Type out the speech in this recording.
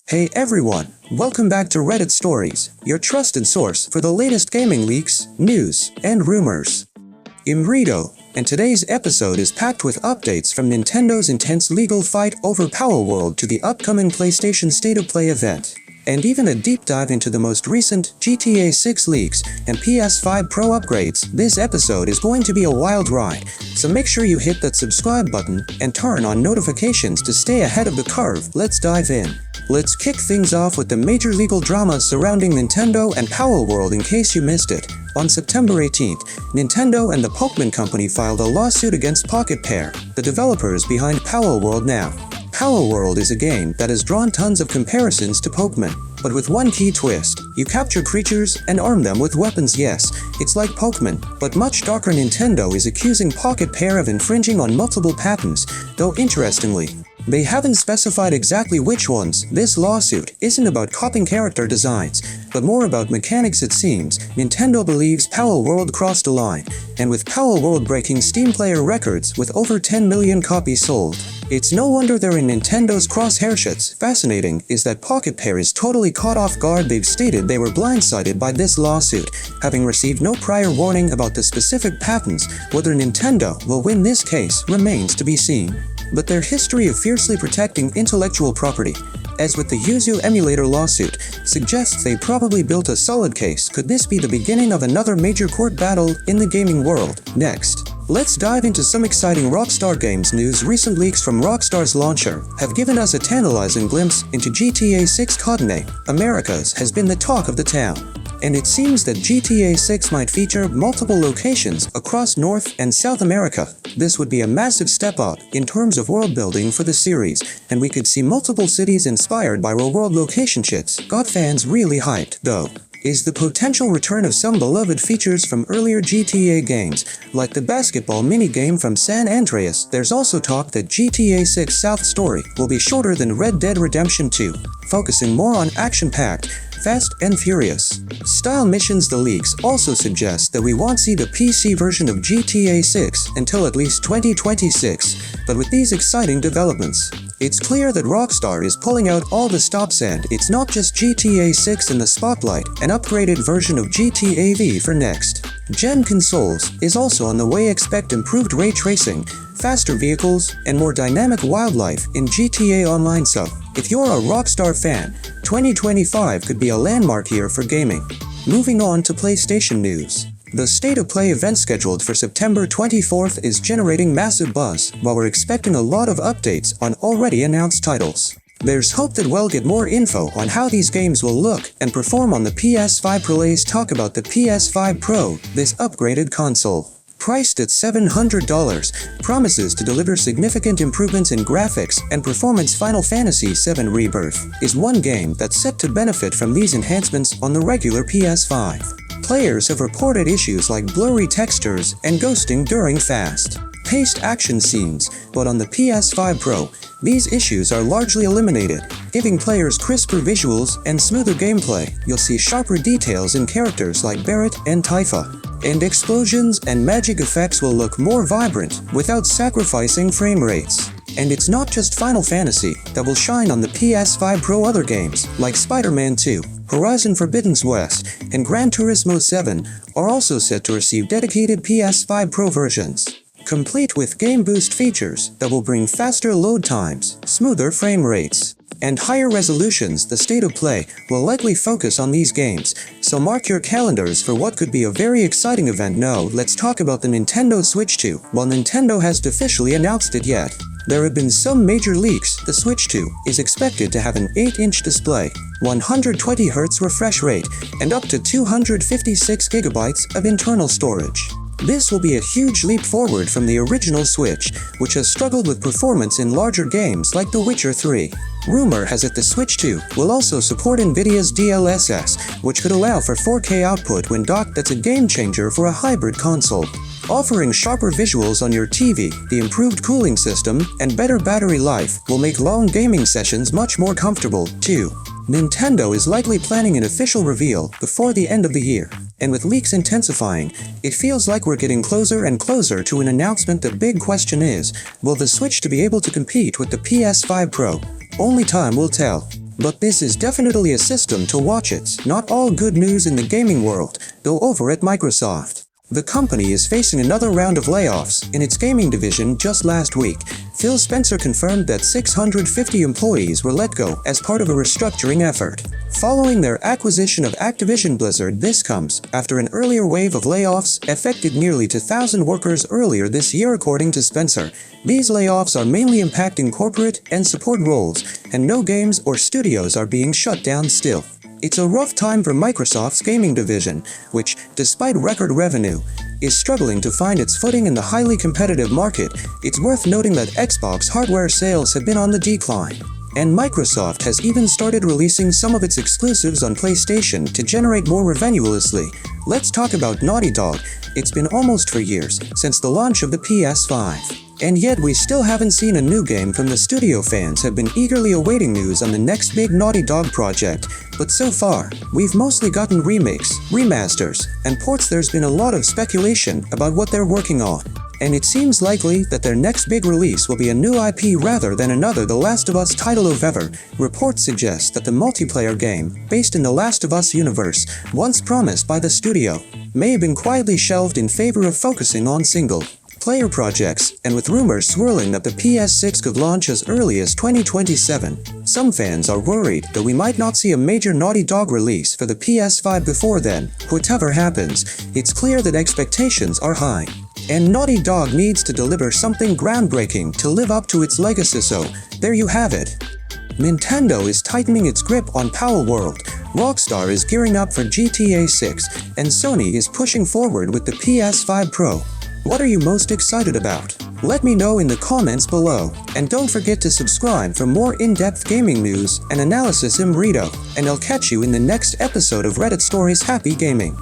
Hey everyone, welcome back to Reddit Stories, your trusted source for the latest gaming leaks, news, and rumors. I'm Rito, and today's episode is packed with updates from Nintendo's intense legal fight over Powell World to the upcoming PlayStation State of Play event, and even a deep dive into the most recent GTA 6 leaks and PS5 Pro upgrades. This episode is going to be a wild ride, so make sure you hit that subscribe button and turn on notifications to stay ahead of the curve. Let's dive in. Let's kick things off with the major legal drama surrounding Nintendo and Powell World. In case you missed it, on September 18th, Nintendo and the Pokémon Company filed a lawsuit against Pocket Pair, the developers behind Powell World now. Powell World is a game that has drawn tons of comparisons to Pokémon, but with one key twist. You capture creatures and arm them with weapons. Yes, it's like Pokémon, but much darker. Nintendo is accusing Pocket Pair of infringing on multiple patents, though interestingly, they haven't specified exactly which ones. This lawsuit isn't about copying character designs, but more about mechanics. It seems Nintendo believes Powell World crossed a line, and with Powell World breaking Steam player records with over 10 million copies sold, it's no wonder they're in Nintendo's crosshairs. Fascinating is that Pocket Pair is totally caught off guard. They've stated they were blindsided by this lawsuit, having received no prior warning about the specific patents. Whether Nintendo will win this case remains to be seen. But their history of fiercely protecting intellectual property, as with the Yuzu emulator lawsuit, suggests they probably built a solid case. Could this be the beginning of another major court battle in the gaming world? Next, let's dive into some exciting Rockstar Games news. Recent leaks from Rockstar's launcher have given us a tantalizing glimpse into GTA 6. Codename Americas has been the talk of the town, and it seems that GTA 6 might feature multiple locations across North and South America. This would be a massive step up in terms of world building for the series, and we could see multiple cities inspired by real-world locations. Got fans really hyped, though, is the potential return of some beloved features from earlier GTA games, like the basketball minigame from San Andreas. There's also talk that GTA 6 South story will be shorter than Red Dead Redemption 2, focusing more on action-packed, Fast and Furious style missions. The leaks also suggest that we won't see the PC version of GTA 6 until at least 2026, but with these exciting developments, it's clear that Rockstar is pulling out all the stops, and it's not just GTA 6 in the spotlight. An upgraded version of GTA V for next-gen consoles is also on the way. Expect improved ray tracing, faster vehicles, and more dynamic wildlife in GTA Online. So, if you're a Rockstar fan, 2025 could be a landmark year for gaming. Moving on to PlayStation news. The State of Play event scheduled for September 24th is generating massive buzz, while we're expecting a lot of updates on already announced titles. There's hope that we'll get more info on how these games will look and perform on the PS5 Pro. Let's talk about the PS5 Pro. This upgraded console, priced at $700, promises to deliver significant improvements in graphics and performance. Final Fantasy VII Rebirth is one game that's set to benefit from these enhancements on the regular PS5. Players have reported issues like blurry textures and ghosting during fast-paced action scenes, but on the PS5 Pro, these issues are largely eliminated, giving players crisper visuals and smoother gameplay. You'll see sharper details in characters like Barret and Tifa, and explosions and magic effects will look more vibrant without sacrificing frame rates. And it's not just Final Fantasy that will shine on the PS5 Pro. Other games like Spider-Man 2, Horizon Forbidden West, and Gran Turismo 7 are also set to receive dedicated PS5 Pro versions, complete with Game Boost features that will bring faster load times, smoother frame rates, and higher resolutions. The State of Play will likely focus on these games, so mark your calendars for what could be a very exciting event. Now, let's talk about the Nintendo Switch 2. While Nintendo hasn't officially announced it yet, there have been some major leaks. The Switch 2 is expected to have an 8-inch display, 120Hz refresh rate, and up to 256 GB of internal storage. This will be a huge leap forward from the original Switch, which has struggled with performance in larger games like The Witcher 3. Rumor has it the Switch 2 will also support NVIDIA's DLSS, which could allow for 4K output when docked. That's a game changer for a hybrid console, offering sharper visuals on your TV. The improved cooling system and better battery life will make long gaming sessions much more comfortable, too. Nintendo is likely planning an official reveal before the end of the year, and with leaks intensifying, it feels like we're getting closer and closer to an announcement. The big question is, will the Switch to be able to compete with the PS5 Pro? Only time will tell. But this is definitely a system to watch. It's not all good news in the gaming world, though over at Microsoft. The company is facing another round of layoffs in its gaming division. Just last week, Phil Spencer confirmed that 650 employees were let go as part of a restructuring effort. Following their acquisition of Activision Blizzard, this comes after an earlier wave of layoffs affected nearly 2,000 workers earlier this year, according to Spencer. These layoffs are mainly impacting corporate and support roles, and no games or studios are being shut down still. It's a rough time for Microsoft's gaming division, which, despite record revenue, is struggling to find its footing in the highly competitive market. It's worth noting that Xbox hardware sales have been on the decline, and Microsoft has even started releasing some of its exclusives on PlayStation to generate more revenuously. Let's talk about Naughty Dog. It's been almost 4 years since the launch of the PS5. And yet we still haven't seen a new game from the studio. Fans have been eagerly awaiting news on the next big Naughty Dog project, but so far, we've mostly gotten remakes, remasters, and ports. There's been a lot of speculation about what they're working on, and it seems likely that their next big release will be a new IP rather than another The Last of Us title of ever. Reports suggest that the multiplayer game, based in the Last of Us universe, once promised by the studio, may have been quietly shelved in favor of focusing on single-player projects, and with rumors swirling that the PS6 could launch as early as 2027. Some fans are worried that we might not see a major Naughty Dog release for the PS5 before then. Whatever happens, it's clear that expectations are high, and Naughty Dog needs to deliver something groundbreaking to live up to its legacy. So, there you have it. Nintendo is tightening its grip on Powell World, Rockstar is gearing up for GTA 6, and Sony is pushing forward with the PS5 Pro. What are you most excited about? Let me know in the comments below, and don't forget to subscribe for more in-depth gaming news and analysis. I'm Rito, and I'll catch you in the next episode of Reddit Stories. Happy gaming!